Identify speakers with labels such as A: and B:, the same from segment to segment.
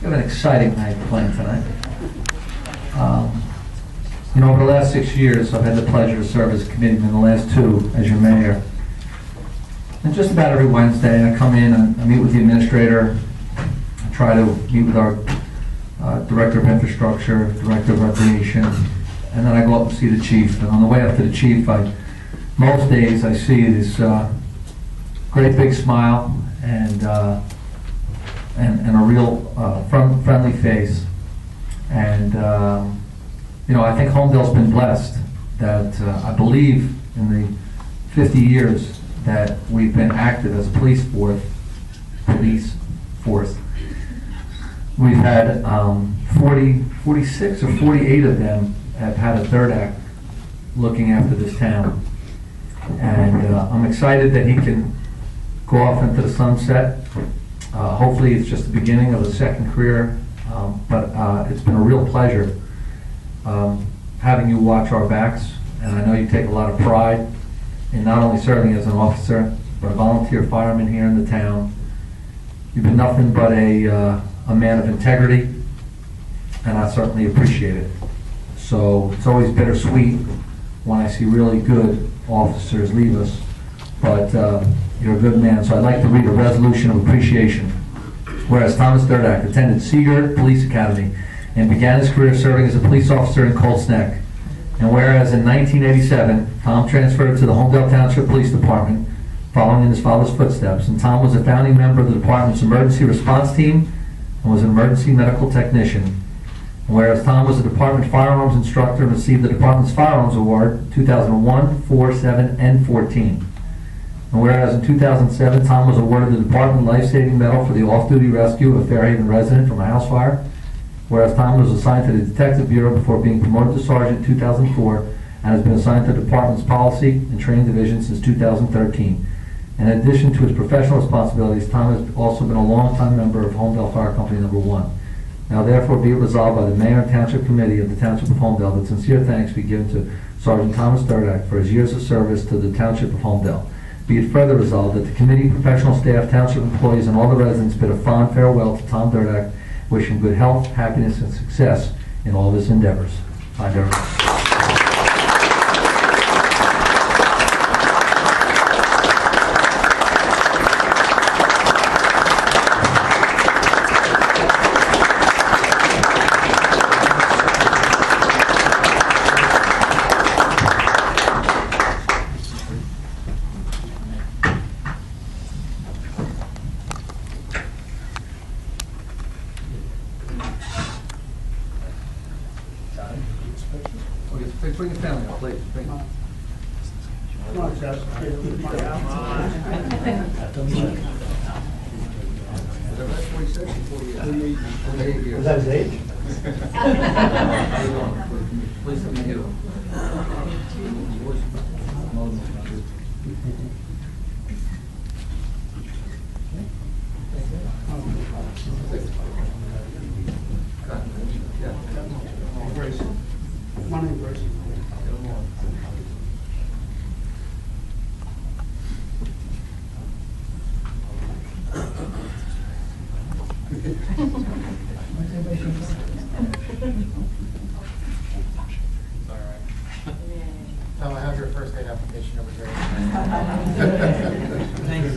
A: We have an exciting night planned tonight. Over the last 6 years, I've had the pleasure to serve as a committeeman, the last 2 as your mayor. And just about every Wednesday, I come in and I meet with the administrator. I try to meet with our director of infrastructure, director of recreation, and then I go up and see the chief. And on the way up to the chief, most days I see this great big smile and a real friendly face. And I think Holmdel's been blessed that I believe in the 50 years that we've been active as a police force. We've had 46 or 48 of them have had a third act looking after this town. And I'm excited that he can go off into the sunset. Hopefully it's just the beginning of a second career, but it's been a real pleasure having you watch our backs, and I know you take a lot of pride in not only serving as an officer, but a volunteer fireman here in the town. You've been nothing but a man of integrity, and I certainly appreciate it. So it's always bittersweet when I see really good officers leave us, but you're a good man. So I'd like to read a resolution of appreciation. Whereas Thomas Durdak attended Seagirt Police Academy and began his career serving as a police officer in Colts Neck. And whereas in 1987, Tom transferred to the Holmdel Township Police Department, following in his father's footsteps, and Tom was a founding member of the department's emergency response team and was an emergency medical technician. And whereas Tom was a department firearms instructor and received the department's Firearms Award 2001, 4, 7, and 14. And whereas in 2007, Tom was awarded the Department Life-Saving Medal for the off-duty rescue of a Fairhaven resident from a house fire. Whereas Tom was assigned to the Detective Bureau before being promoted to Sergeant in 2004 and has been assigned to the Department's Policy and Training Division since 2013. In addition to his professional responsibilities, Tom has also been a longtime member of Holmdel Fire Company No. 1. Now therefore be it resolved by the Mayor and Township Committee of the Township of Holmdel that sincere thanks be given to Sergeant Thomas Durdak for his years of service to the Township of Holmdel. Be it further resolved that the committee, professional staff, township employees, and all the residents bid a fond farewell to Tom Durdak, wishing good health, happiness, and success in all of his endeavors. Bye, Durdak. Bring your family up, please. Bring them.
B: Come on, Jeff. Was that his age?
A: Please let me hear them.
B: Grace. My name is Grace.
C: Tom, I have your first aid application over here.
B: Thank you.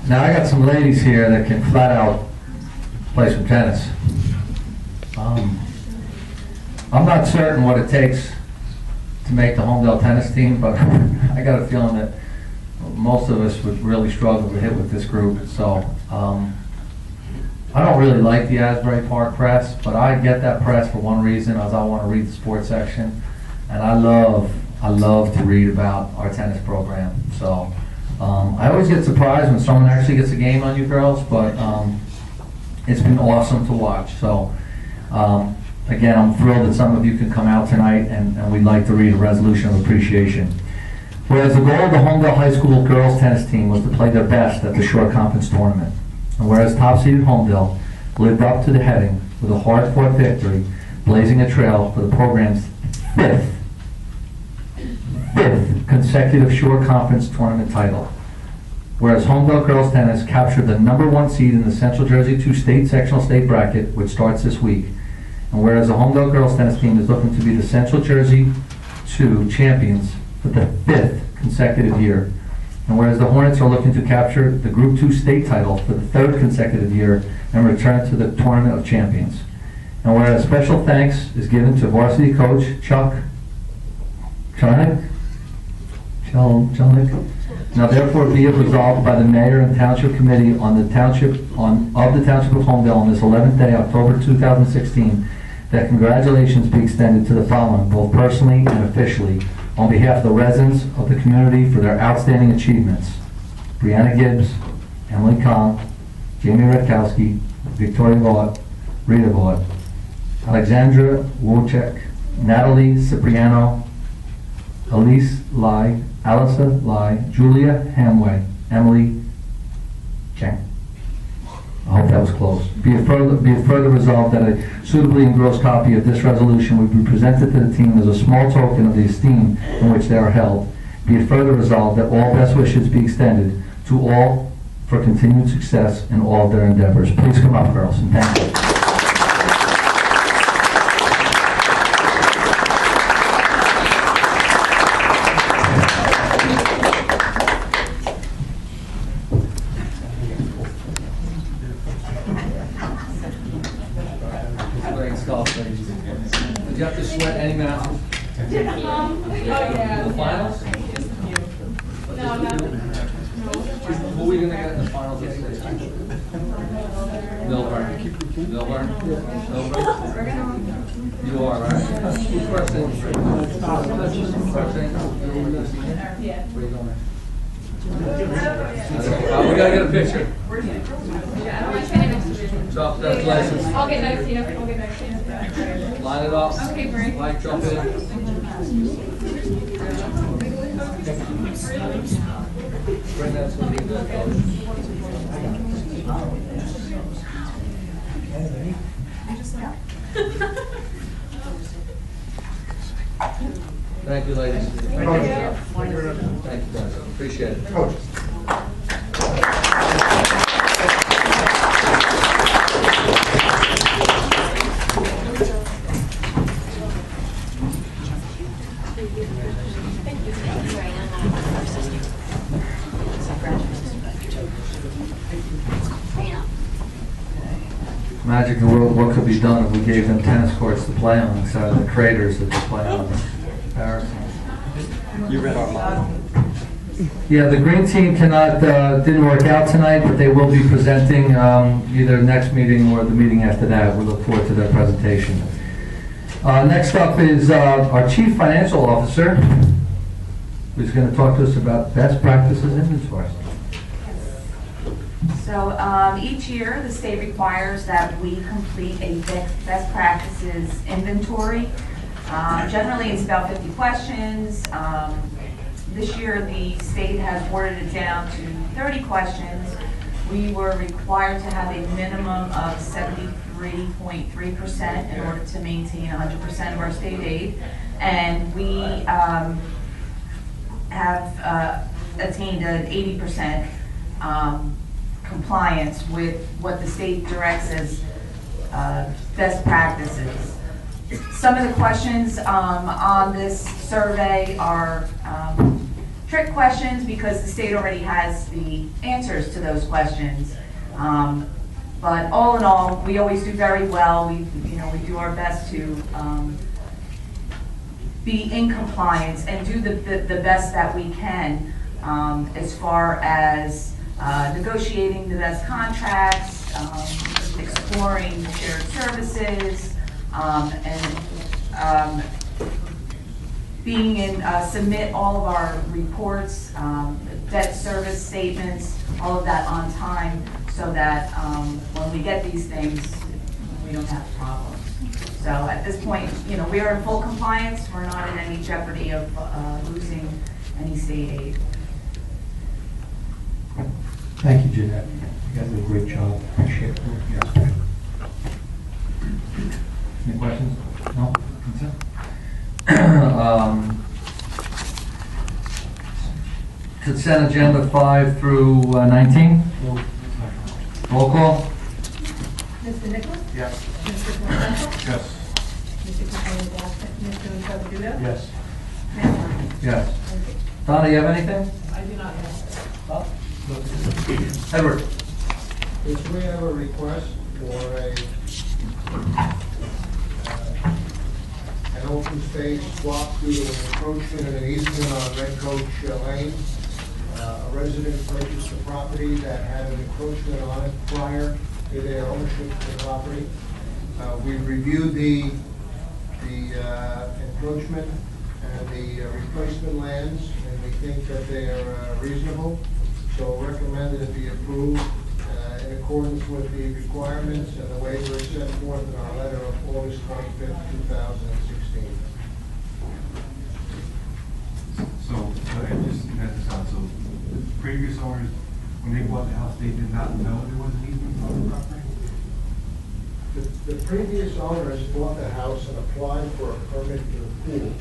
A: Now I got some ladies here that can flat out play some tennis. I'm not certain what it takes to make the Holmdel tennis team, but I got a feeling that most of us would really struggle to hit with this group. So I don't really like the Asbury Park press, but I get that press for one reason, as I want to read the sports section, and I love to read about our tennis program. So I always get surprised when someone actually gets a game on you girls, but it's been awesome to watch. So Again, I'm thrilled that some of you can come out tonight, and we'd like to read a resolution of appreciation. Whereas the goal of the Holmdel High School girls tennis team was to play their best at the Shore Conference tournament. And whereas top-seeded Holmdel lived up to the heading with a hard-fought victory, blazing a trail for the program's fifth consecutive Shore Conference tournament title. Whereas Holmdel girls tennis captured the #1 seed in the Central Jersey 2 state sectional state bracket, which starts this week. And whereas the Holmdel girls tennis team is looking to be the Central Jersey 2 champions for the 5th consecutive year. And whereas the Hornets are looking to capture the Group 2 state title for the 3rd consecutive year and return to the Tournament of Champions. And whereas special thanks is given to varsity coach Chuck Charnick. Now therefore be it resolved by the Mayor and Township Committee of the Township of Holmdel on this 11th day, October 2016, that congratulations be extended to the following, both personally and officially, on behalf of the residents of the community for their outstanding achievements: Brianna Gibbs, Emily Kong, Jamie Redkowski, Victoria Vaught, Rita Vaught, Alexandra Wojcik, Natalie Cipriano, Elise Lai, Alyssa Lai, Julia Hamway, Emily Cheng. I hope that was close. Be it further resolved that a suitably engrossed copy of this resolution would be presented to the team as a small token of the esteem in which they are held. Be it further resolved that all best wishes be extended to all for continued success in all of their endeavors. Please come up, girls, and thank you. Did you have to sweat any matches?
D: Oh, yeah.
A: The finals?
D: No.
A: Who are we going to get in the finals this day? Milburn. You are, right? Who's first in? First in?
D: Yeah.
A: Where are you going? We got to get a picture.
D: Yeah, I don't want to stand next to you.
A: Drop that license.
D: I'll get next to you. I'll get next to you.
A: Line it up.
D: Okay, great.
A: Mike, jump in. Bring that to the Thank you, ladies. Thank you, guys. Appreciate it. Magic the world, what could be done if we gave them tennis courts to play on instead of the craters that they play on? Embarrassing.
E: You read our mind.
A: Yeah, the green team didn't work out tonight, but they will be presenting either next meeting or the meeting after that. We look forward to their presentation. Next up is our Chief Financial Officer, who's going to talk to us about best practices inventory.
F: So each year, the state requires that we complete a best practices inventory. Generally, it's about 50 questions. This year, the state has watered it down to 30 questions. We were required to have a minimum of 73.3% in order to maintain 100% of our state aid. And we have attained an 80% compliance with what the state directs as best practices. Some of the questions on this survey are trick questions because the state already has the answers to those questions. But all in all, we always do very well. We do our best to be in compliance and do the best that we can as far as negotiating the best contracts, exploring shared services, and being in, submit all of our reports, debt service statements, all of that on time so that when we get these things, we don't have problems. So at this point, we are in full compliance. We're not in any jeopardy of losing any state aid.
A: Thank you, Jeanette. You guys did a great job. Appreciate it. Yes. Any questions? No? Consent agenda 5 through 19. Roll call.
D: Mr. Nicholas?
B: Yes.
D: Mr. Montezzo?
B: Yes.
D: Mr. Capaduda?
B: Yes.
D: Mayor Lyon?
A: Yes. Donna, you have anything?
D: I do not know.
A: Edward?
C: Yes, we have a request for an open space swap due to an encroachment and an easement on Red Coach Lane. A resident purchased a property that had an encroachment on it prior to their ownership of the property. We reviewed the encroachment and the replacement lands, and we think that they are reasonable. So recommend that it be approved in accordance with the requirements and the waiver set forth in our letter of August 25th, 2016.
G: So, I just net this out, so the previous owners, when they bought the house, they did not know there was an easement on the property?
C: The previous owners bought the house and applied for a permit for the pool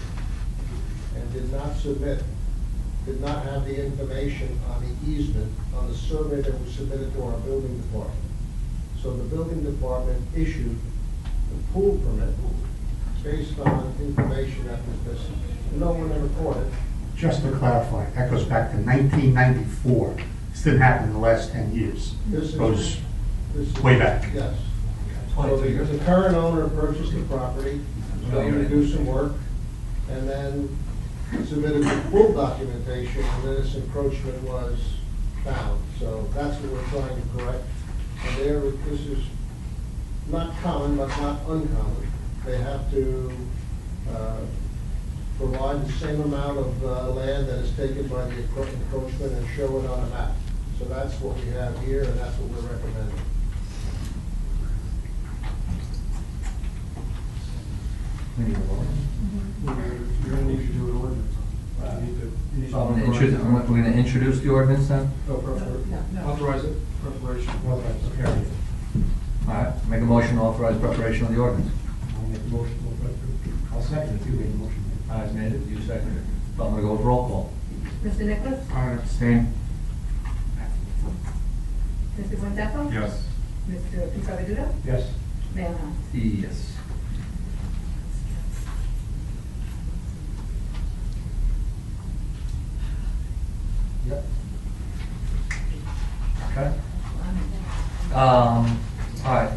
C: and did not have the information on the easement on the survey that was submitted to our building department. So the building department issued the pool permit based on information that was missing. No one ever caught it.
B: Just to clarify, that goes back to 1994. This didn't happen in the last 10 years.
C: This
B: Goes
C: is
B: way back.
C: Yes.
A: 22
C: So
A: years.
C: the current owner purchased the property, going to do some work, and then submitted the full documentation, and then this encroachment was found. So that's what we're trying to correct. And this is not common, but not uncommon. They have to provide the same amount of land that is taken by the encroachment and show it on a map. So that's what we have here, and that's what we're recommending.
A: We need a vote.
B: You're going to need to do an ordinance. You need to-
A: So we're going to introduce the ordinance then?
B: Authorize it, preparation.
A: All right, make a motion to authorize preparation of the ordinance.
B: I'll make the motion. I'll second it. You made the motion.
A: I've made it, you seconded it. So I'm going to go with roll call.
D: Mr. Nicholas?
A: Abstain.
D: Mr. Montezzo?
G: Yes.
D: Mr. Capaduda?
B: Yes.
D: Mayor Lyon?
A: Yes.
B: Yep.
A: Okay. All right,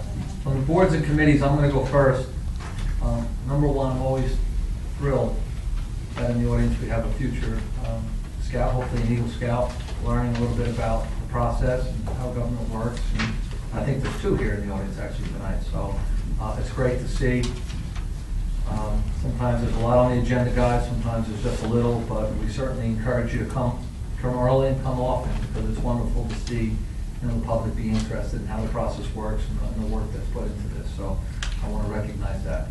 A: on the boards and committees, I'm gonna go first. Number one, I'm always thrilled that in the audience we have a future scout, hopefully an Eagle Scout, learning a little bit about the process and how government works. And I think there's two here in the audience actually tonight, so it's great to see. Sometimes there's a lot on the agenda, guys, sometimes there's just a little, but we certainly encourage you to come early and come often, because it's wonderful to see, the public be interested in how the process works and the work that's put into this. So I want to recognize that.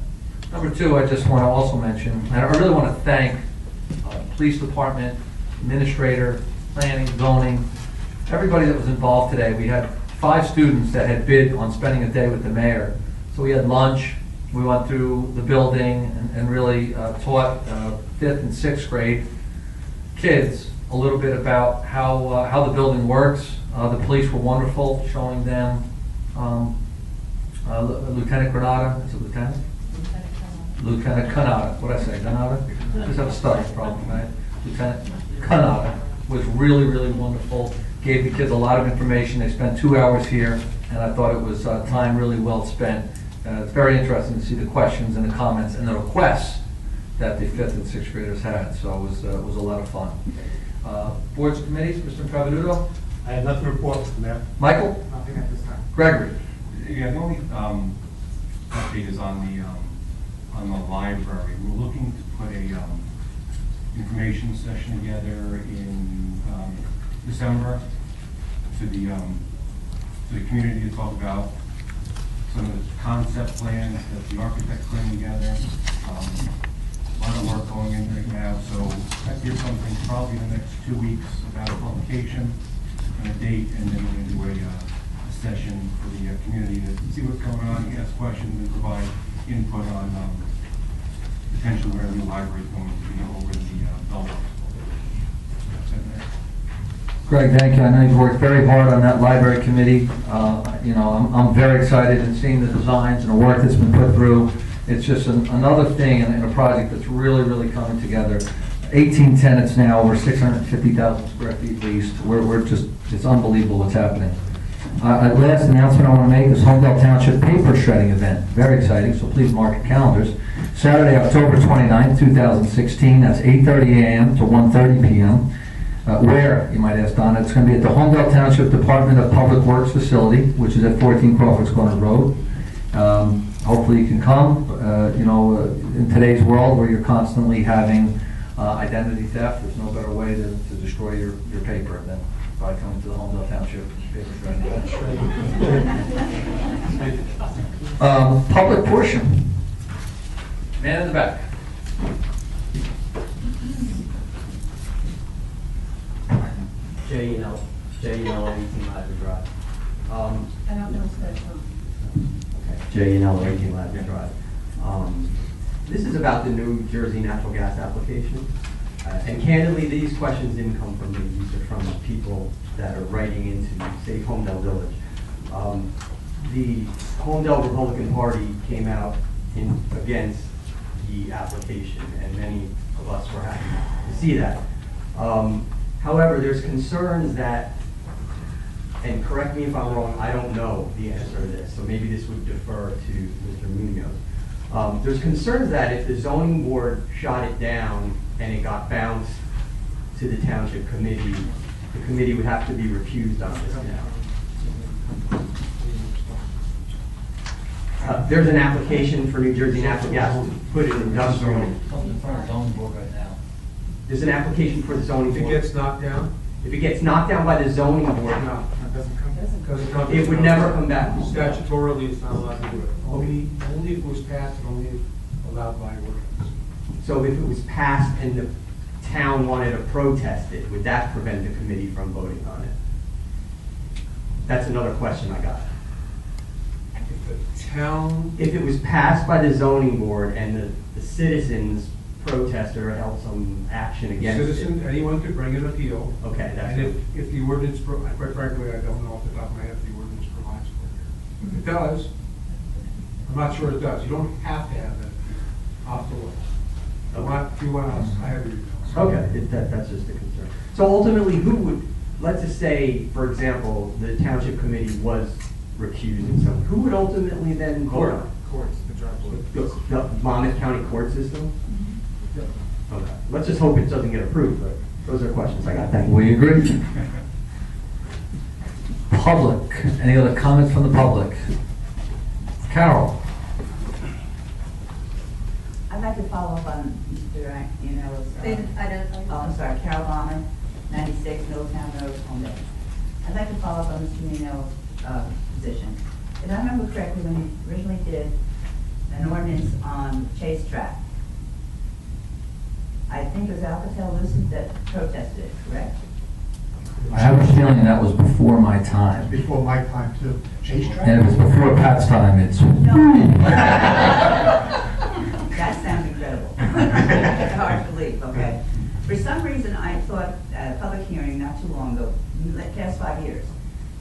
A: Number two, I just want to also mention, and I really want to thank police department, administrator, planning, zoning, everybody that was involved today. We had 5 students that had bid on spending a day with the mayor. So we had lunch, we went through the building and really taught 5th and 6th grade kids a little bit about how the building works. The police were wonderful, showing them Lieutenant Granada, is it Lieutenant? Lieutenant Canada, what'd I say, Granada? Just have a stuttering problem, right? Lieutenant Canada was really, really wonderful, gave the kids a lot of information. They spent 2 hours here, and I thought it was time really well spent. It's very interesting to see the questions and the comments and the requests that the 5th and 6th graders had, so it was a lot of fun. Boards and committees, Mr. Travaduto?
B: I have nothing to report, Mr. Mayor.
A: Michael?
C: Nothing at this time.
A: Gregory?
G: Yeah, the only update is on the library. We're looking to put a information session together in December to the community to talk about some of the concept plans that the architect put together. A lot of work going in right now, so I hear something probably in the next 2 weeks about a publication and a date, and then we're going to do a session for the community to see what's going on, ask questions, and provide input on potentially where a new library is going to be over the Belmont.
A: Greg, thank you. I know you've worked very hard on that library committee. You know, I'm very excited in seeing the designs and the work that's been put through. It's just another thing in a project that's really, really coming together. 18 tenants now, over 650,000 square feet leased. We're just, it's unbelievable what's happening. Last announcement I want to make is Holmdel Township paper shredding event. Very exciting, so please mark your calendars. Saturday, October 29th, 2016. That's 8:30 a.m. to 1:30 p.m. Where, you might ask, Donna? It's going to be at the Holmdel Township Department of Public Works facility, which is at 14 Crawford's Corner Road. Hopefully you can come. You know, in today's world where you're constantly having identity theft, there's no better way to destroy your paper than by coming to the Holmdel Township paper shredding event. Public portion. Man in the back.
E: J&L 18 Ladder Drive.
D: I don't know what's going on.
E: J&L 18 Ladder Drive. This is about the New Jersey natural gas application. And candidly, these questions didn't come from me. These are from people that are writing into Safe Holmdel Village. The Holmdel Republican Party came out against the application, and many of us were happy to see that. However, there's concerns that, and correct me if I'm wrong, I don't know the answer to this, so maybe this would defer to Mr. Munoz. There's concerns that if the zoning board shot it down and it got bounced to the township committee, the committee would have to be recused on this now. There's an application for New Jersey Natural Gas to put an industrial.
A: Something in front of the zoning board right now.
E: There's an application for the zoning board.
H: If it gets knocked down?
E: If it gets knocked down by the zoning board,
H: No, it doesn't come.
E: it would never come back.
H: Statutorily, it's not allowed to do it. Only if it was passed and only if allowed by ordinance.
E: So if it was passed and the town wanted to protest it, would that prevent the committee from voting on it? That's another question I got.
H: If the town,
E: If it was passed by the zoning board and the citizens protested or held some action against
H: citizen, anyone could bring an appeal.
E: it. Okay, that's
H: And
E: it.
H: if the ordinance, quite frankly, I don't know off the top of my head if the ordinance provides for it. If it does, I'm not sure it does. You don't have to have that off the list. If you want else, I have your emails.
E: Okay, that's just a concern. So ultimately, who would, let's just say, for example, the township committee was recused in some, who would ultimately then vote on it?
H: Courts, the judge.
E: The Monmouth County court system? Okay, let's just hope it doesn't get approved, but those are questions I got. Thank you.
A: We agree. Public, any other comments from the public? Carol?
I: I'd like to follow up on Mr. I'm sorry, Carol Bomber, 96 Middletown Road, Holmdel. I'd like to follow up on Mr. Muno's position. If I remember correctly, when you originally did an ordinance on Chase Track, I think it was Alcatel-Lucent that protested it, correct?
A: I have a feeling that was before my time.
B: Before my time too. Chase track?
A: And if it's before Pat's time, it's...
I: No. That sounds incredible. Hard to believe, okay. For some reason, I thought at a public hearing not too long ago, in the past 5 years,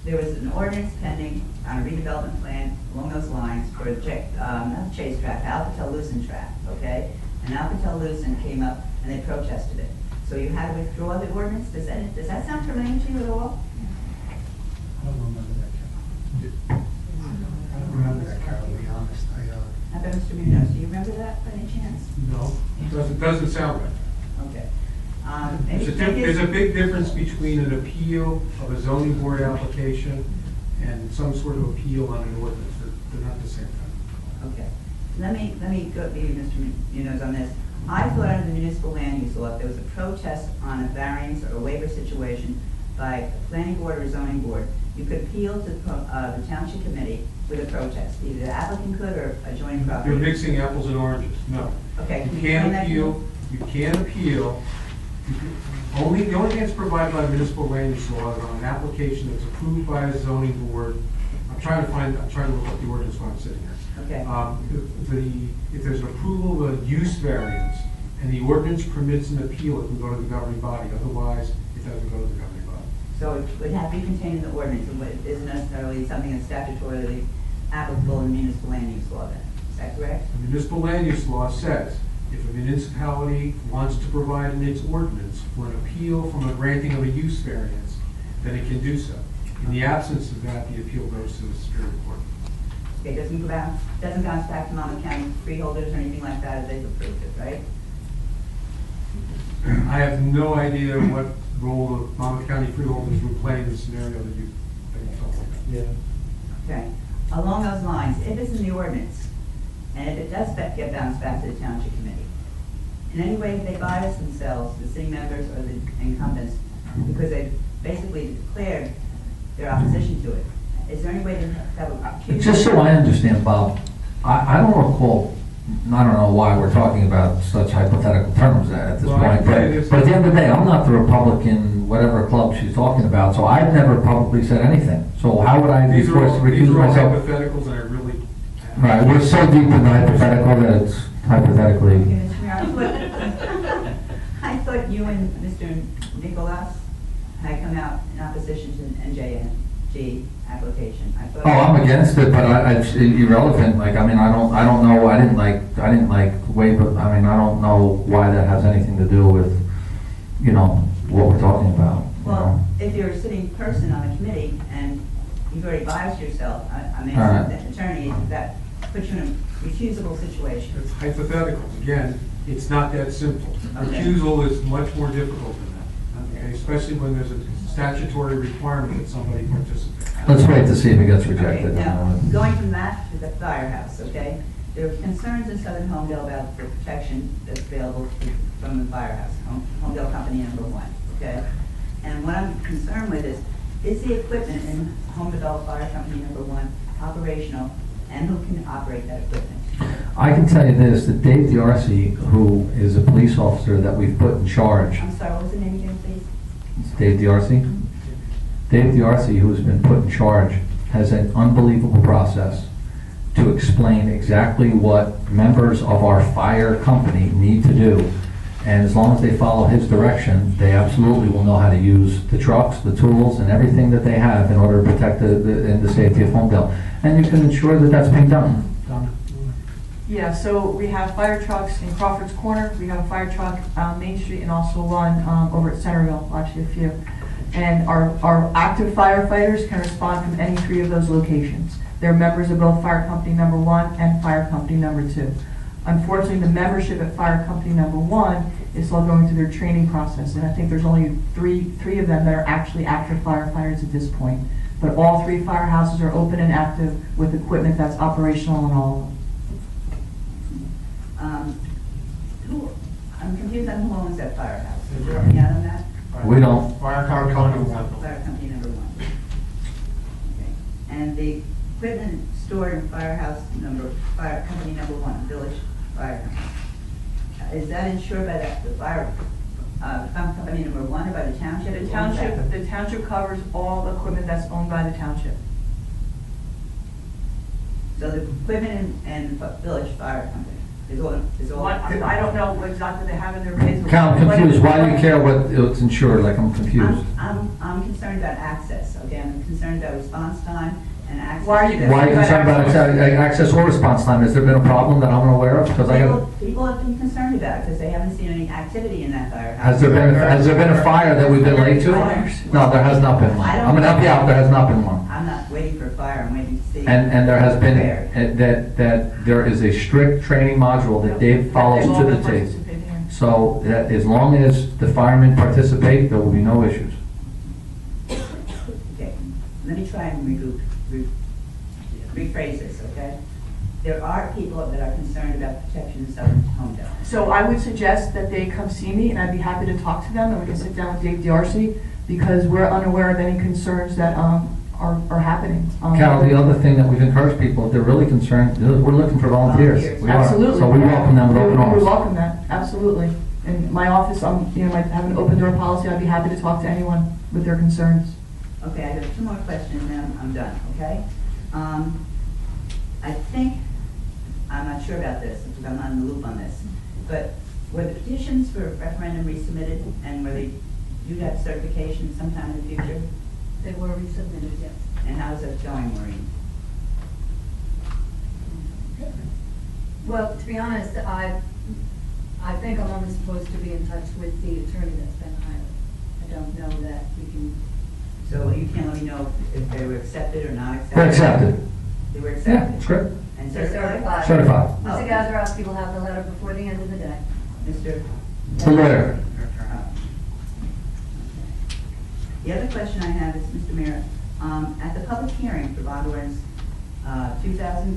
I: there was an ordinance pending on a redevelopment plan along those lines for not Chase Track, Alcatel-Lucent track, okay? And Alcatel-Lucent came up and they protested it. So you had to withdraw the ordinance? Does that sound familiar to you at all?
B: I don't remember that, Carol. I don't remember that, Carol, to be honest.
I: How about Mr. Munoz? Do you remember that by any chance?
H: No, doesn't sound right.
I: Okay.
H: There's a big difference between an appeal of a zoning board application and some sort of appeal on an ordinance. They're not the same thing.
I: Okay. Let me go to you, Mr. Munoz, on this. I thought under the municipal land use law, if there was a protest on a variance or a waiver situation by a planning board or a zoning board, you could appeal to the township committee, with a protest? Either the applicant could or adjoining property?
H: You're mixing apples and oranges, no.
I: Okay, can
H: You
I: you explain
H: can't
I: that to me?
H: appeal, you can't appeal. The only thing that's provided by municipal land use law is on an application that's approved by a zoning board. I'm trying to look up the ordinance while I'm sitting here.
I: Okay.
H: If there's an approval of a use variance and the ordinance permits an appeal, it can go to the governing body. Otherwise, it doesn't go to the governing body.
I: So it would have to be contained in the ordinance, and it isn't necessarily something that's statutorily applicable in municipal land use law then, is that correct?
H: The municipal land use law says if a municipality wants to provide in its ordinance for an appeal from a granting of a use variance, then it can do so. In the absence of that, the appeal goes to the Superior Court.
I: Okay, doesn't bounce back to Monmouth County freeholders or anything like that if they've approved it, right?
H: I have no idea what role the Monmouth County freeholders would play in the scenario that you told me.
A: Yeah.
I: Okay, along those lines, if it's in the ordinance, and if it does get bounced back to the township committee, in any way they bias themselves, the city members or the incumbents, because they basically declared their opposition to it, is there any way to have a...
A: Just so I understand, Bob, I don't recall, I don't know why we're talking about such hypothetical terms at this
H: Well, I
A: point,
H: can tell you this.
A: but at the end of the day, I'm not the Republican, whatever club she's talking about, so I've never publicly said anything. So how would I be
H: These
A: forced to
H: are
A: recuse
H: all
A: myself?
H: hypotheticals, and I really...
A: Right, we're so deep in the hypothetical that it's hypothetically.
I: Okay, Mr. Mayor, I thought you and Mr. Nicholas had come out in opposition to the NJNG application. I thought.
A: Oh, I'm against it, but it's irrelevant. Like, I mean, I don't know. I didn't like waive. I mean, I don't know why that has anything to do with, you know, what we're talking about.
I: Well, if you're a sitting person on a committee and you've already biased yourself, I'm
A: All right.
I: asking the attorney, that puts you in a recusable situation.
H: It's hypotheticals. Again, it's not that simple.
I: Okay.
H: Recusal is much more difficult than that, okay? Especially when there's a statutory requirement that somebody participate.
A: Let's wait to see if it gets
I: Okay,
A: rejected.
I: now, going from that to the firehouse, okay? There are concerns in Southern Holmdel about the protection that's available from the firehouse, Holmdel Company number 1, okay? And what I'm concerned with is the equipment in Holmdel Fire Company number 1 operational, and who can operate that equipment?
A: I can tell you this, that Dave D'Arcy, who is a police officer that we've put in charge,
I: I'm sorry, what was the name again, please?
A: it's Dave D'Arcy. Dave D'Arcy, who's been put in charge, has an unbelievable process to explain exactly what members of our fire company need to do. And as long as they follow his direction, they absolutely will know how to use the trucks, the tools, and everything that they have in order to protect the safety of Holmdel. And you can ensure that that's being done.
J: Yeah, so we have fire trucks in Crawford's Corner, we have a fire truck on Main Street, and also one over at Centerville, actually a few. And our active firefighters can respond from any 3 of those locations. They're members of both Fire Company number 1 and Fire Company number 2. Unfortunately, the membership at Fire Company number 1 is still going through their training process, and I think there's only three of them that are actually active firefighters at this point. But all 3 firehouses are open and active with equipment that's operational in all of them.
I: I'm confused on who owns that firehouse. Is there any out on that?
A: We don't.
B: Fire Company number 1.
I: Fire Company number 1. Okay. And the equipment stored in Fire Company number 1, Village Fire Company, is that insured by the Fire Company number 1 or by the township?
J: The township covers all equipment that's owned by the township.
I: So the equipment and Village Fire Company is all.
J: I don't know what exactly they have in their bids.
A: Cal, I'm confused. Why do you care what it's insured? Like, I'm confused.
I: I'm concerned about access, okay? I'm concerned about response time and access.
J: Why are you
A: Why are you concerned about access or response time? Has there been a problem that I'm unaware of? Because I got.
I: People have been concerned about it because they haven't seen any activity in that firehouse.
A: Has there been a fire that we've been late to? No, there has not been one. I'm gonna help you out. There has not been one.
I: I'm not waiting for a fire. I'm waiting to see.
A: And there has been
I: prepared.
A: that there is a strict training module that Dave follows to the T. So that as long as the firemen participate, there will be no issues.
I: Okay, let me try and rephrase this, okay? There are people that are concerned about protection in Southern Holmdel.
J: So I would suggest that they come see me, and I'd be happy to talk to them, and we can sit down with Dave D'Arcy, because we're unaware of any concerns that are happening.
A: Carol, the other thing that we've encouraged people, if they're really concerned, we're looking for volunteers. We are.
J: Absolutely.
A: So we welcome them with open
J: We
A: arms.
J: welcome that, absolutely. In my office, I have an open door policy. I'd be happy to talk to anyone with their concerns.
I: Okay, I have two more questions, and then I'm done, okay? I think, I'm not sure about this, because I'm not in the loop on this, but were the petitions for referendum resubmitted, and were they due to have certification sometime in the future?
D: They were resubmitted, yes.
I: And how's that going, Maureen?
D: Well, to be honest, I think I'm only supposed to be in touch with the attorney that's been hired. I don't know that we can.
I: So you can't let me know if they were accepted or not accepted?
A: They're accepted.
I: They were
A: Yeah,
I: accepted?
A: it's great.
I: And
D: They're
I: certified?
A: Certified.
D: Mr. Gazarovski will have the letter before the end of the day.
I: Mr.?
A: The lawyer.
I: The other question I have is, Mr. Mayor, at the public hearing for bond ordinance 2016-13.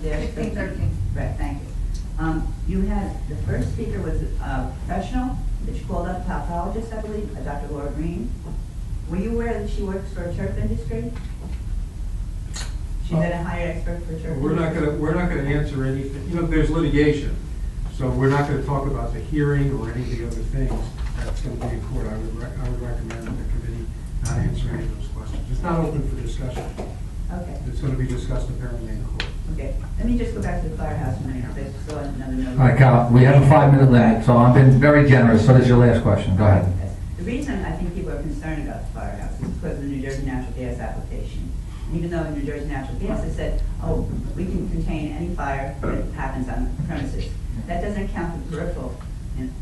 D: 15-13.
I: Right, thank you. You had, the first speaker was a professional that you called up, a pathologist, I believe, Dr. Laura Green. Were you aware that she works for a turf industry? She's been a hired expert for turf
H: We're not gonna answer anything, there's litigation, so we're not gonna talk about the hearing or any of the other things that's gonna be in court. I would recommend that the committee not answer any of those questions. It's not open for discussion.
I: Okay,
H: It's gonna be discussed apparently in court.
I: okay. Let me just go back to the firehouse a minute, because I saw another note.
A: All right, Cal, we have a 5-minute limit, so I've been very generous. So this is your last question. Go ahead.
I: The reason I think people are concerned about the firehouse is because of the New Jersey natural gas application. And even though in New Jersey natural gas has said, oh, we can contain any fire that happens on premises, that doesn't count the peripheral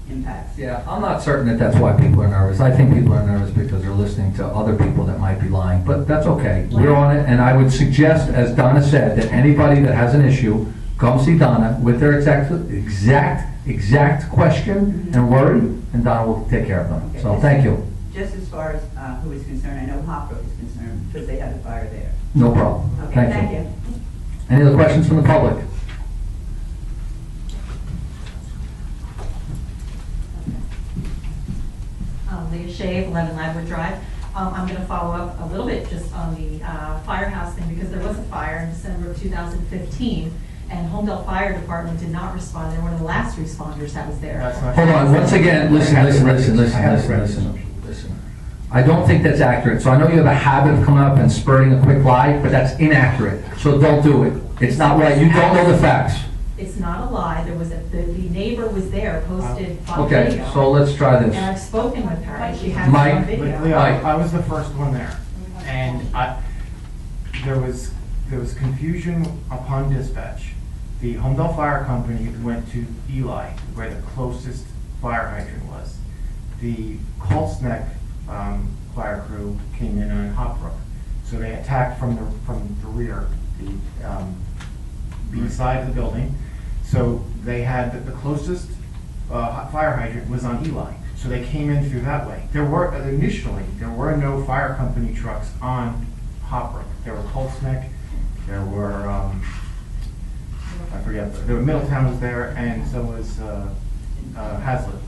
I: impacts.
A: Yeah, I'm not certain that that's why people are nervous. I think people are nervous because they're listening to other people that might be lying, but that's okay. We're on it, and I would suggest, as Donna said, that anybody that has an issue, come see Donna with their exact question and worry, and Donna will take care of them.
I: Okay,
A: So thank you.
I: Just as far as who is concerned, I know Hop Brook is concerned because they had a fire there.
A: No problem.
I: Okay,
A: Thank you. Any other questions from the public?
K: Lea Shave, 11 Ladwood Drive. I'm going to follow up a little bit just on the firehouse thing, because there was a fire in December of 2015, and Holmdel Fire Department did not respond. They were one of the last responders that was there.
A: Hold on, once again, listen. I don't think that's accurate. So I know you have a habit of coming up and spurting a quick lie, but that's inaccurate. So don't do it. It's not right. You don't know the facts.
K: It's not a lie. There was the neighbor was there, posted on
A: Okay,
K: video.
A: so let's try
K: And
A: this.
K: I've spoken with her, and she has it
A: Mike?
K: on video.
L: Leo,
A: Mike.
L: I was the first one there, and there was confusion upon dispatch. The Holmdel Fire Company went to Eli, where the closest fire hydrant was. The Colts Neck fire crew came in on Hop Brook, so they attacked from the rear, the B side of the building. So they had the closest fire hydrant was on Eli, so they came in through that way. Initially there were no fire company trucks on Hop Brook. There were Colts Neck, there were I forget. There were Middletown was there, and so was Hazlitt.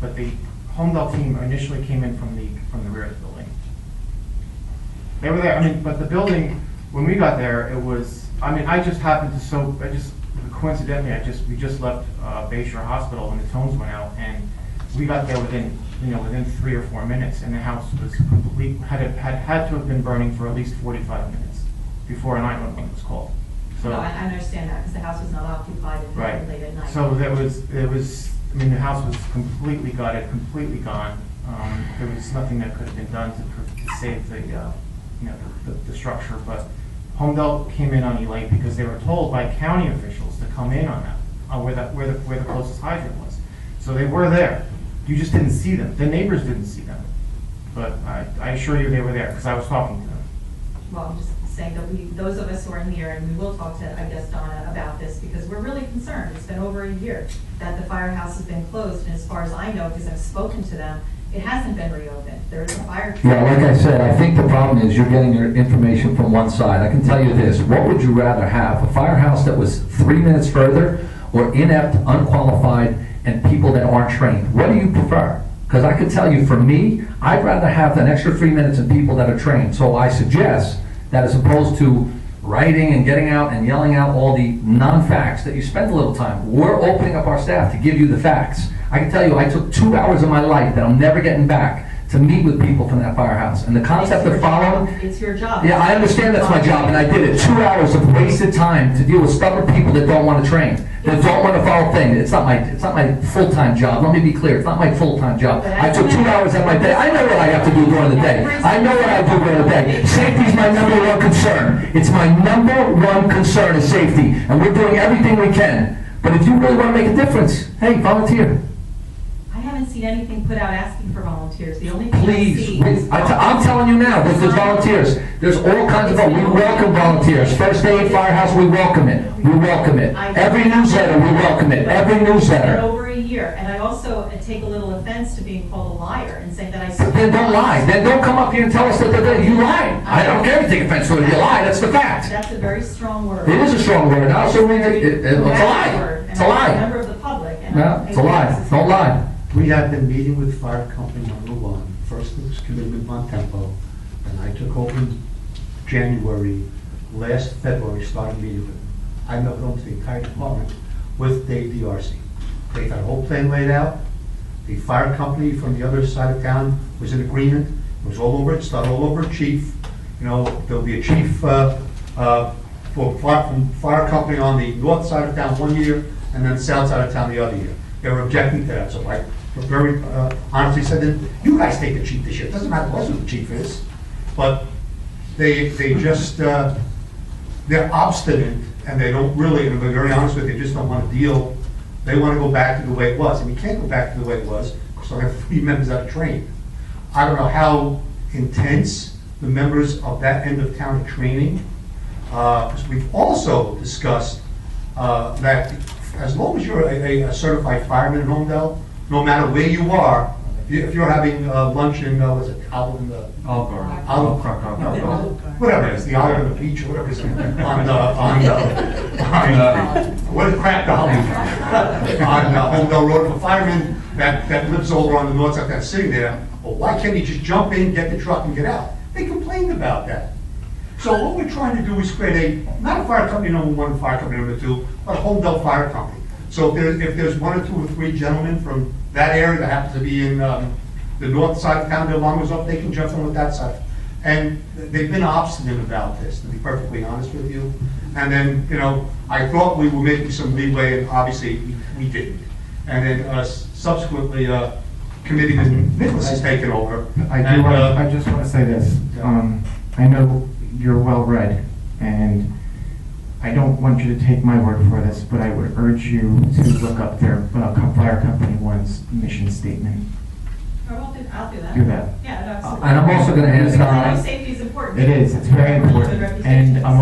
L: But the Holmdel team initially came in from the rear of the building. They were there. But the building, when we got there, it was. I just happened to coincidentally, we just left Bayshore Hospital when the tones went out, and we got there within 3 or 4 minutes, and the house was complete. Had to have been burning for at least 45 minutes before 911 was called. So
K: No, I understand that, because the house was not occupied until
L: right.
K: late at night.
L: So there was. The house was completely gutted, completely gone. There was nothing that could have been done to save the structure. But Holmdel came in on Eli because they were told by county officials to come in on that, where the closest hydrant was. So they were there. You just didn't see them. The neighbors didn't see them. But I assure you they were there because I was talking to them.
K: Well, I'm just saying that those of us who are in here, and we will talk to, I guess, Donna about this, because we're really concerned. It's been over a year that the firehouse has been closed, and as far as I know, because I've spoken to them, it hasn't been reopened. There is a fire truck.
A: Yeah, like I said, I think the problem is you're getting your information from one side. I can tell you this, what would you rather have? A firehouse that was 3 minutes further, or inept, unqualified, and people that aren't trained? What do you prefer? Because I could tell you, for me, I'd rather have an extra 3 minutes and people that are trained. So I suggest that as opposed to writing and getting out and yelling out all the non-facts, that you spend a little time. We're opening up our staff to give you the facts. I can tell you, I took 2 hours of my life that I'm never getting back to meet with people from that firehouse. And the concept of following...
K: It's your job.
A: Yeah, I understand that's my job, and I did it. 2 hours of wasted time to deal with stubborn people that don't want to train, that don't want to follow things. It's not my full-time job. Let me be clear. It's not my full-time job. I took 2 hours of my day. I know what I have to do during the day. I know what I do during the day. Safety is my number one concern. It's my number one concern is safety, and we're doing everything we can. But if you really want to make a difference, hey, volunteer.
K: I haven't seen anything put out asking for volunteers. The only thing I
A: Please,
K: see is...
A: I'm telling you now, there's volunteers. There's all kinds of, we welcome volunteers. First Aid Firehouse, we welcome it. We welcome it. Every newsletter, we welcome it. Every
K: It's been
A: newsletter.
K: over a year, and I also take a little offense to being called a liar and saying that I...
A: Then don't lie. Then don't come up here and tell us that you lied. I don't care if you take offense to it. You lie. That's the fact.
K: That's a very strong word.
A: It is a strong word. I also mean it's a lie. It's a
K: And I'm a
A: lie.
K: member of the public. And
A: No, it's a lie. Don't lie.
B: We have been meeting with fire company number one. First it was commitment on tempo, and I took over in January. Last February, started meeting with them. I met with them, the entire department, with Dave DRC. They got a whole plan laid out. The fire company from the other side of town was in agreement. It was all over, it started all over chief. You know, there'll be a chief from fire company on the north side of town 1 year, and then south side of town the other year. They were objecting to that, so I very honestly said, then you guys take the chief this year. It doesn't matter what the chief is. But they just, they're obstinate, and they don't really, and to be very honest with you, they just don't want to deal. They want to go back to the way it was, and we can't go back to the way it was, because I have 3 members that are trained. I don't know how intense the members of that end of town are training, because we've also discussed that as long as you're a certified fireman in Holmdel, no matter where you are, if you're having lunch in, what's it, Olive whatever it is, the Olive and the Peach, or whatever it is, what is crack the Olive? On Holmdel Road for firemen that lives over on the north side that's sitting there, well, why can't he just jump in, get the truck, and get out? They complained about that. So what we're trying to do is create not a fire company number one, fire company number two, but a Holmdel Fire Company. So if there's 1 or 2 or 3 gentlemen from that area that happen to be in the north side of town, their alarm goes up, they can jump in with that side. And they've been obstinate about this, to be perfectly honest with you. And then, you know, I thought we were making some leeway, and obviously we didn't. And then subsequently, Committee Nicholas has taken over.
L: I just want to say this. I know you're well read, and I don't want you to take my word for this, but I would urge you to look up their fire company one's mission statement.
K: I'll do that.
L: Do that.
K: Yeah, no, absolutely.
A: And I'm also going to ask,
K: Because I know safety is important.
L: It is. It's very
K: Good
L: important.
K: reputation.
L: And I'm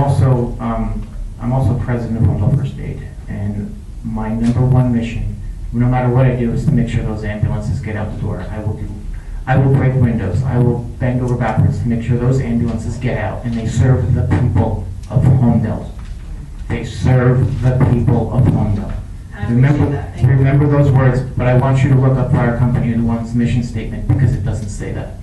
L: also president of Holmdel First Aid, and my number one mission, no matter what I do, is to make sure those ambulances get out the door. I will break windows. I will bend over backwards to make sure those ambulances get out, and they serve the people of Holmdel. They serve the people of Holmdel. Remember those words, but I want you to look up fire company and one's mission statement, because it doesn't say that.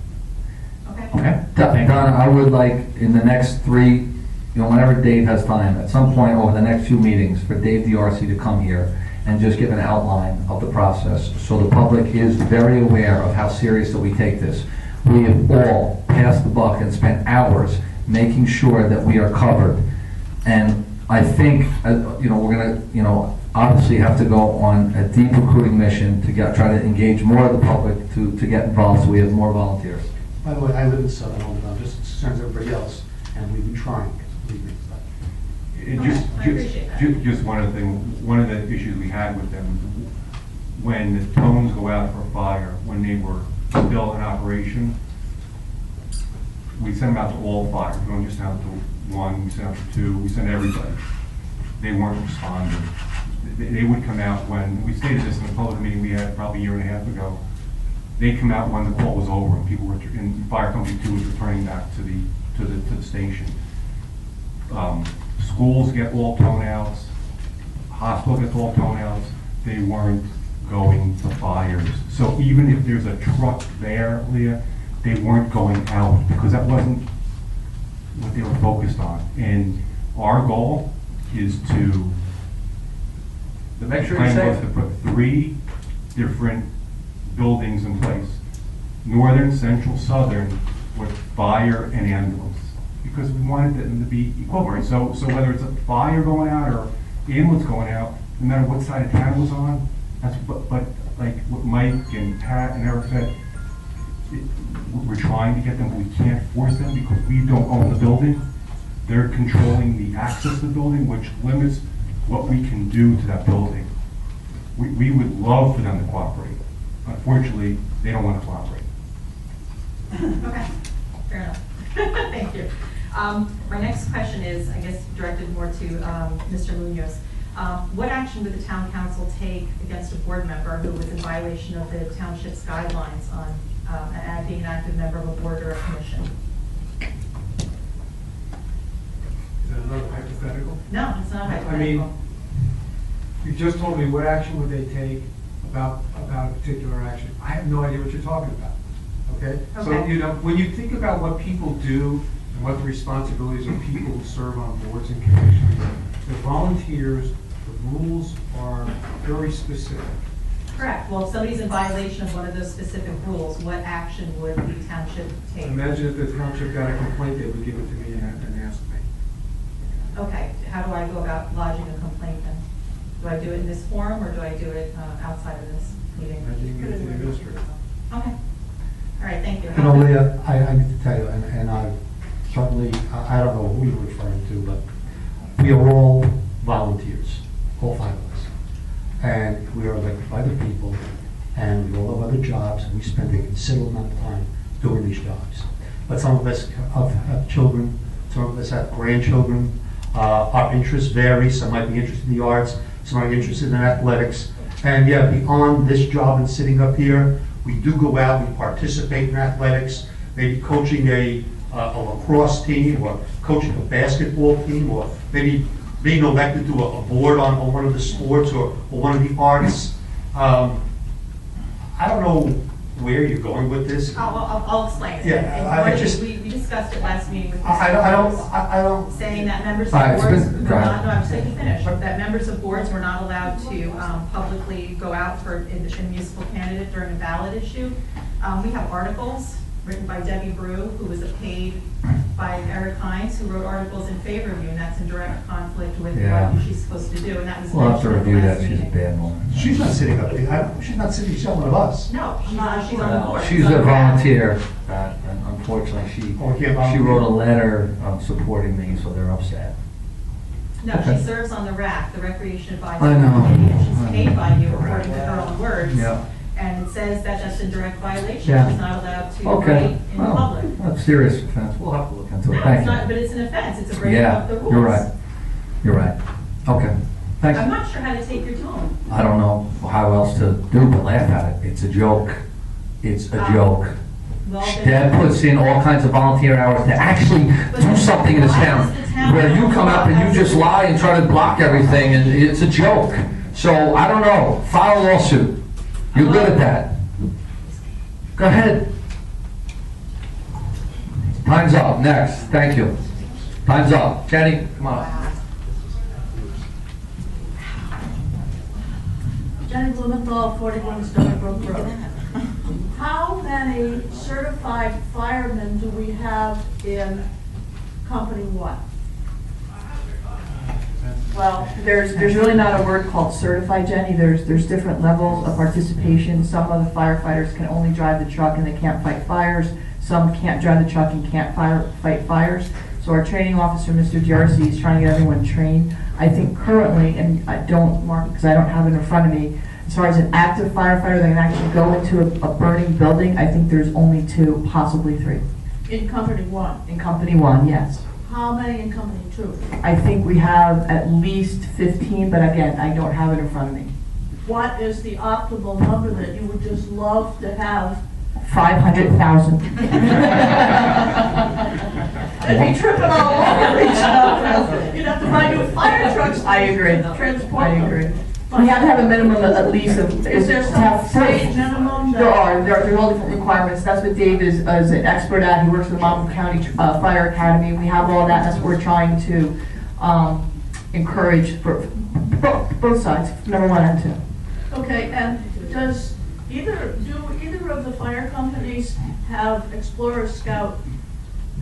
K: Okay.
L: Okay?
A: Don, I would like in the next 3, you know, whenever Dave has time, at some point over the next few meetings, for Dave DRC to come here and just give an outline of the process, so the public is very aware of how serious that we take this. We have all passed the buck and spent hours making sure that we are covered. And I think, you know, we're gonna, you know, obviously have to go on a deep recruiting mission to try to engage more of the public to get involved, so we have more volunteers.
B: By the way, I live in Southern Holmdel, just as soon as everybody else, and we've been trying, believe me.
G: Just one other thing, one of the issues we had with them, when the tones go out for fire, when they were still in operation, we sent them out to all fires. We don't just send out to 1, we sent out to 2, we sent everybody. They weren't responding. They would come out when, we stated this in a public meeting we had probably a year and a half ago, they'd come out when the call was over and people were, and fire company 2 was returning back to the station. Schools get all tone outs, hospital gets all tone outs. They weren't going to fires. So even if there's a truck there, Leah, they weren't going out because that wasn't what they were focused on. And our goal is to
A: Make sure
G: plan
A: you're
G: was
A: safe.
G: to put 3 different buildings in place. Northern, central, southern, with fire and ambulance. Because we wanted them to be equivalent. So whether it's a fire going out or ambulance going out, no matter what side of town it was on, that's but like what Mike and Pat and Eric said, we're trying to get them, but we can't force them because we don't own the building. They're controlling the access to the building, which limits what we can do to that building. We would love for them to cooperate. Unfortunately, they don't want to cooperate.
K: Okay, fair enough. Thank you. My next question is, I guess, directed more to Mr. Munoz. What action would the town council take against a board member who was in violation of the township's guidelines on being an active member of a board or a commission?
H: Is that another hypothetical?
K: No, it's not
H: I
K: hypothetical.
H: mean, you just told me what action would they take about a particular action. I have no idea what you're talking about, okay? So,
K: Okay.
H: you know, when you think about what people do and what the responsibilities of people who serve on boards and commissions, they're volunteers, the rules are very specific.
K: Correct. Well, if somebody's in violation of one of those specific rules, what action would the township take?
H: Imagine if the township got a complaint, they would give it to me and ask me.
K: Okay, how do I go about lodging a complaint then? Do I do it in this forum or do I do it outside of this meeting?
H: I think it's the administrator.
K: Okay. All right, thank you.
B: You know, Leah, I need to tell you, and I certainly, I don't know who you're referring to, but we are all volunteers, all 5 of us. And we are elected by the people, and we all have other jobs, and we spend a considerable amount of time doing these jobs. But some of us have children, some of us have grandchildren. Our interests vary. Some might be interested in the arts, some might be interested in athletics. And yeah, beyond this job and sitting up here, we do go out and participate in athletics, maybe coaching a lacrosse team, or coaching a basketball team, or maybe being elected to a board on one of the sports or one of the arts. I don't know where you're going with this.
K: I'll explain it.
B: Yeah, I just-
K: We discussed it last meeting with
B: I don't.
K: saying that members of
A: All right, it's
K: boards
A: been-
K: were
A: go ahead.
K: not, no, I'm just letting you finish, that members of boards were not allowed to publicly go out for a municipal candidate during a ballot issue. We have articles written by Debbie Brew, who was paid by Eric Hinds, who wrote articles in favor of you, and that's in direct conflict with
A: Yeah.
K: what she's supposed to do, and that was
A: We'll have to
K: mentioned at the
A: review that,
K: last
A: she's a
K: meeting.
A: bad woman.
B: She's not sitting up here. She's not sitting, she's one of us.
K: No, she's on the board.
A: She's a volunteer, and unfortunately,
B: Oh, yeah,
A: she
B: volunteer.
A: wrote a letter supporting me, so they're upset.
K: No,
A: Okay.
K: she serves on the RAC, the Recreation Advisory
A: I know.
K: Committee, and she's
A: I
K: paid
A: know.
K: by you according to her own words.
A: Yeah.
K: And it says that that's in direct violation.
A: Yeah.
K: She's not allowed to
A: Okay,
K: write in
A: well,
K: public.
A: that's serious offense, we'll have to look into it,
K: No,
A: thank
K: it's not,
A: you.
K: but it's an offense, it's a breaking
A: Yeah,
K: of the rules.
A: you're right, you're right, okay, thanks.
K: I'm not sure how to take your tone.
A: I don't know how else to do but laugh at it, it's a joke, it's a joke.
K: Well,
A: Dad puts in all kinds of volunteer hours to actually do something in this town, where you come up and you just lie and try to block everything, and it's a joke. So, I don't know, file a lawsuit, you're good at that. Go ahead. Time's up, next, thank you. Time's up, Jenny, come on.
J: Jenny Blumenthal, 41 Stony Brook Road. How many certified firemen do we have in Company 1? Well, there's really not a word called certified, Jenny. There's different levels of participation. Some of the firefighters can only drive the truck and they can't fight fires. Some can't drive the truck and can't fight fires. So our training officer, Mr. Jersey, is trying to get everyone trained. I think currently, and I don't mark it because I don't have it in front of me, as far as an active firefighter that can actually go into a burning building, I think there's only 2, possibly 3.
M: In Company 1?
J: In Company 1, yes.
M: How many in Company 2?
J: I think we have at least 15, but again, I don't have it in front of me.
M: What is the optimal number that you would just love to have?
J: 500,000.
M: They'd be tripping all over each other. You'd have to buy new fire trucks.
J: I agree.
M: Transport
J: I
M: them.
J: agree. We have to have a minimum of at least of.
M: Is there
J: to have
M: some state minimum?
J: There are all different requirements. That's what Dave is an expert at. He works with the Monmouth County Fire Academy. We have all that. That's what we're trying to encourage for both sides, number 1 and 2.
M: Okay, and do either of the fire companies have Explorer Scout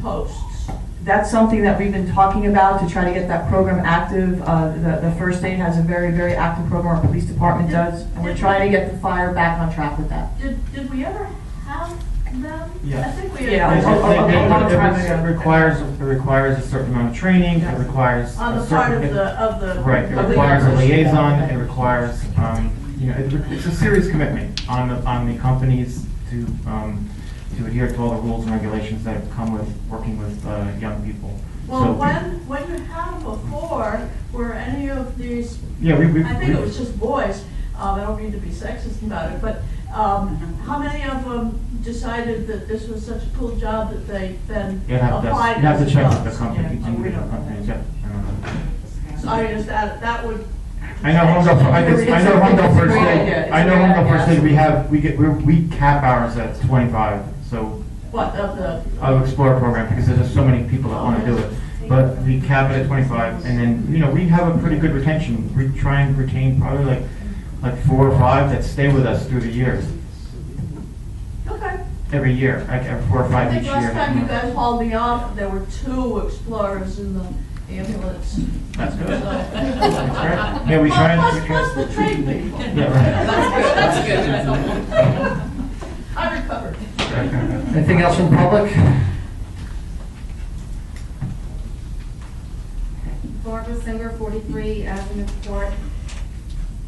M: posts?
J: That's something that we've been talking about to try to get that program active. The first aid has a very, very active program, our police department does, and we're trying to get the fire back on track with that.
M: Did we ever have them?
L: Yeah.
M: I think we
J: Yeah.
L: It requires a certain amount of training, it requires
M: On
L: a
M: the part
L: certain.
M: of the.
L: Right, it requires a liaison, it requires, it's a serious commitment on the companies to adhere to all the rules and regulations that come with working with young people.
M: Well,
L: So-
M: when you had them before, were any of these,
L: Yeah,
M: I think it was just boys, I don't mean to be sexist about it, but how many of them decided that this was such a cool job that they then
L: You have
M: applied?
L: to
M: as
L: check with
M: jobs?
L: the company,
M: Yeah,
L: individual companies, yeah.
M: So I guess that would.
L: I know Holmdel First Aid, we cap ours at 25, so,
M: What, of the?
L: of Explorer program, because there's just so many people that want to do it. But we cap it at 25, and then, we have a pretty good retention. We try and retain probably like 4 or 5 that stay with us through the years,
M: Okay.
L: every year, like 4 or 5
M: I
L: each
M: think
L: year.
M: last time you guys hauled me off, there were 2 Explorers in the ambulance.
L: That's good.
M: So-
L: That's great. Yeah, we try and.
M: Plus the train people.
L: Yeah, right.
K: That's good.
M: I recovered.
A: Anything else from the public?
N: Barbara Singer, 43 Avenue Court.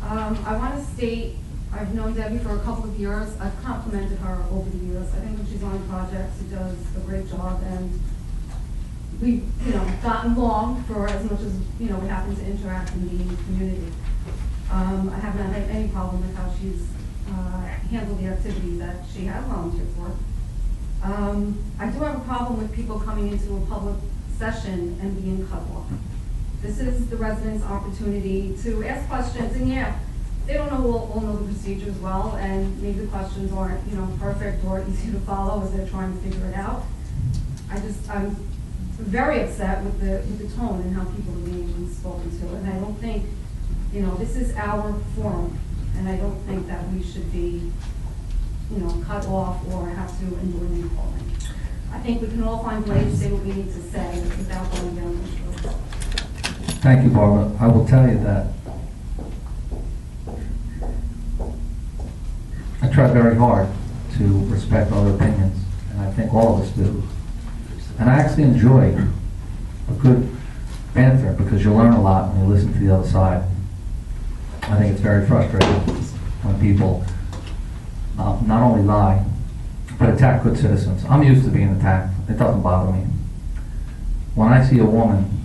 N: I want to state, I've known Debbie for a couple of years. I've complimented her over the years. I think when she's on projects, she does a great job, and we've, gotten along for as much as, we happen to interact in the community. I haven't had any problem with how she's handled the activities that she has volunteered for. I do have a problem with people coming into a public session and being cut off. This is the residents' opportunity to ask questions, and they don't all know the procedures well, and maybe the questions aren't, perfect or easy to follow as they're trying to figure it out. I'm very upset with the tone and how people are being spoken to, and I don't think, this is our forum, and I don't think that we should be, cut off or have to endure name calling. I think we can all find ways to say what we need to say without going down this road.
A: Thank you, Barbara. I will tell you that I try very hard to respect other opinions, and I think all of us do. And I actually enjoy a good banter because you learn a lot when you listen to the other side. I think it's very frustrating when people not only lie, but attack good citizens. I'm used to being attacked. It doesn't bother me. When I see a woman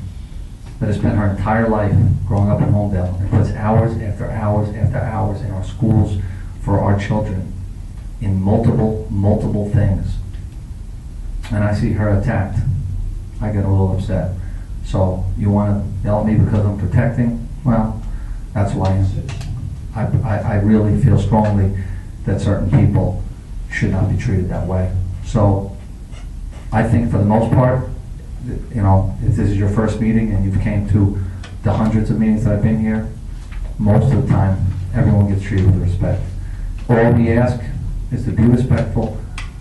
A: that has spent her entire life growing up in Holmdel and puts hours after hours after hours in our schools for our children in multiple things, and I see her attacked, I get a little upset. So you want to yell at me because I'm protecting? Well, that's who I am. I really feel strongly that certain people should not be treated that way. So I think for the most part, if this is your first meeting and you've came to the hundreds of meetings that I've been here, most of the time, everyone gets treated with respect. All we ask is to be respectful,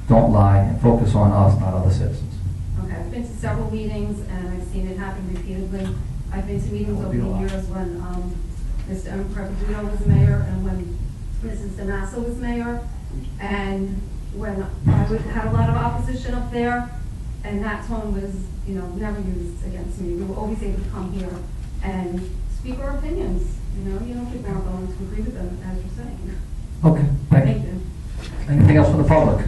A: don't lie, and focus on us, not other citizens.
N: Okay, I've been to several meetings, and I've seen it happen repeatedly. I've been to meetings over the years when Mr. Prepagino was mayor and when Mrs. DeMassa was mayor, and when I had a lot of opposition up there, and that tone was, never used against me. We were always able to come here and speak our opinions. People aren't going to agree with them, as you're saying.
A: Okay, thank you.
N: Thank you.
A: Anything else from the public?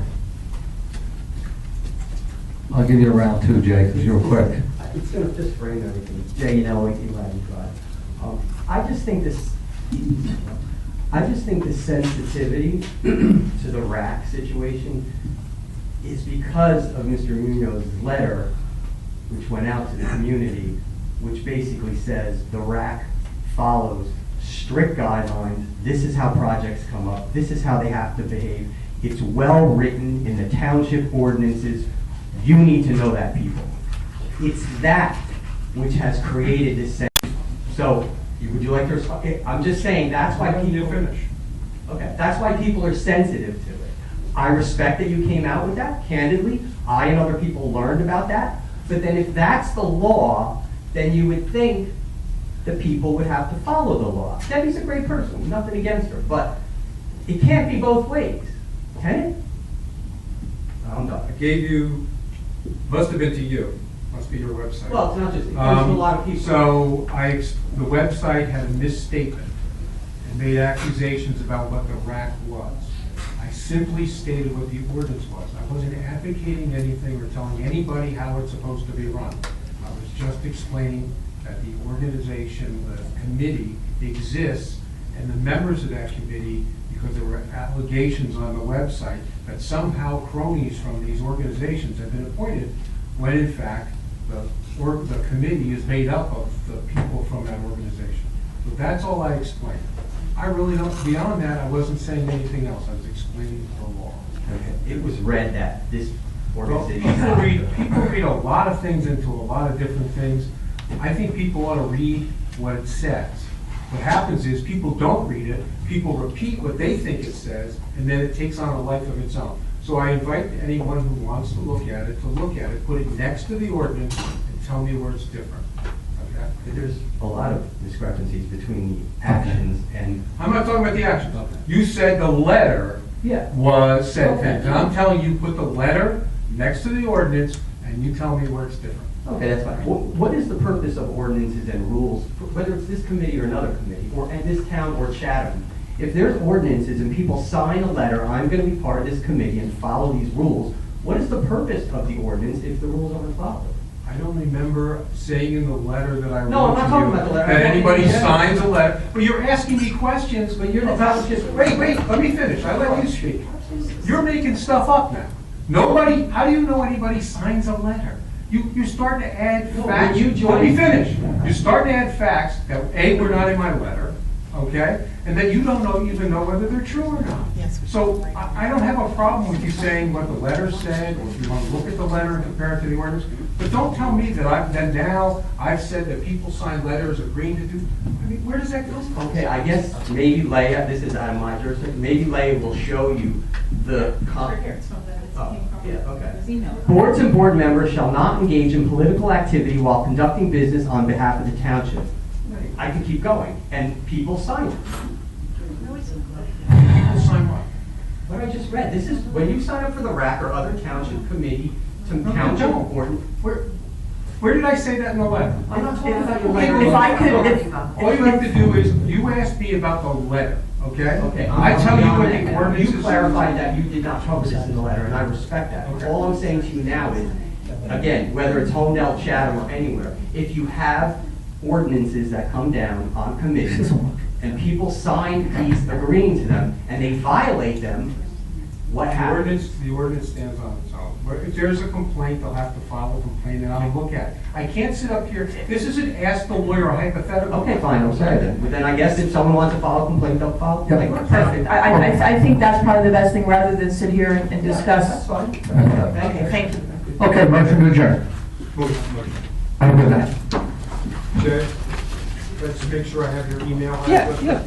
A: I'll give you a round two, Jay, because you were quick.
E: It's going to just frame everything. J&L.Lea Shave. I just think the sensitivity to the rack situation is because of Mr. Munoz's letter, which went out to the community, which basically says the rack follows strict guidelines. This is how projects come up. This is how they have to behave. It's well written in the township ordinances. You need to know that, people. It's that which has created this sense. So, would you like to respond? I'm just saying that's why people.
H: Finish.
E: Okay, that's why people are sensitive to it. I respect that you came out with that, candidly. I and other people learned about that. But then if that's the law, then you would think the people would have to follow the law. Debbie's a great person, nothing against her, but it can't be both ways, can it? I'm done.
H: I gave you, must have been to you, must be your website.
E: Well, it's not just, it goes to a lot of people.
H: So the website had a misstatement and made accusations about what the rack was. I simply stated what the ordinance was. I wasn't advocating anything or telling anybody how it's supposed to be run. I was just explaining that the organization, the committee exists, and the members of that committee, because there were allegations on the website that somehow cronies from these organizations have been appointed, when in fact the committee is made up of the people from that organization. So that's all I explained. I really don't, beyond that, I wasn't saying anything else. I was explaining the law.
E: Okay. It was read that this
H: Well,
E: organization.
H: people read a lot of things into a lot of different things. I think people ought to read what it says. What happens is people don't read it, people repeat what they think it says, and then it takes on a life of its own. So I invite anyone who wants to look at it, put it next to the ordinance, and tell me where it's different. Okay?
E: There's a lot of discrepancies between the actions and.
H: I'm not talking about the actions. You said the letter was said things, and I'm telling you, put the letter next to the ordinance, and you tell me where it's different.
E: Okay, that's fine. What is the purpose of ordinances and rules, whether it's this committee or another committee, or in this town or Chatham? If there's ordinances and people sign a letter, I'm going to be part of this committee and follow these rules, what is the purpose of the ordinance if the rules aren't followed?
H: I don't remember saying in the letter that I wrote to you.
E: No, I'm not talking about the letter.
H: That anybody signs a letter. Well, you're asking me questions, but you're about just, wait, let me finish. I let you speak. You're making stuff up now. Nobody, how do you know anybody signs a letter? You're starting to add facts. Let me finish. You're starting to add facts that A, were not in my letter, okay? And that you don't even know whether they're true or not.
F: Yes.
H: So I don't have a problem with you saying what the letter said, or if you want to look at the letter and compare it to the ordinance. But don't tell me that now I've said that people sign letters agreeing to do. I mean, where does that come from?
E: Okay, I guess maybe Leah, this is out of my jurisdiction, maybe Leah will show you the. Boards and board members shall not engage in political activity while conducting business on behalf of the township. I can keep going, and people sign it.
H: People sign what?
E: What I just read, this is, when you sign up for the RAC or other township committee, to
H: No,
E: township
H: no.
E: board.
H: Where did I say that in the letter?
E: I'm not talking about your
H: Okay,
E: letter.
H: if I could, all you have to do is, you asked me about the letter, okay?
E: Okay,
H: I tell you what
E: beyond
H: the
E: that.
H: ordinance is.
E: You clarified that you did not cover this in the letter, and I respect that.
H: Okay.
E: All I'm saying to you now is, again, whether it's Holmdel, Chatham, or anywhere, if you have ordinances that come down on committees, and people sign these agreeing to them, and they violate them, what happens?
H: The ordinance stands on its own. If there's a complaint, they'll have to file a complaint, and I'll look at it. I can't sit up here, this isn't ask the lawyer a hypothetical.
E: Okay, fine, I'm sorry then. But then I guess if someone wants to file a complaint, they'll file a complaint.
J: Perfect. I think that's probably the best thing, rather than sit here and discuss.
E: That's fine.
J: Okay, thank you.
A: Okay, motion to adjourn.
H: Motion.
A: I'm with that.
H: Jay, let's make sure I have your email.
A: Yeah.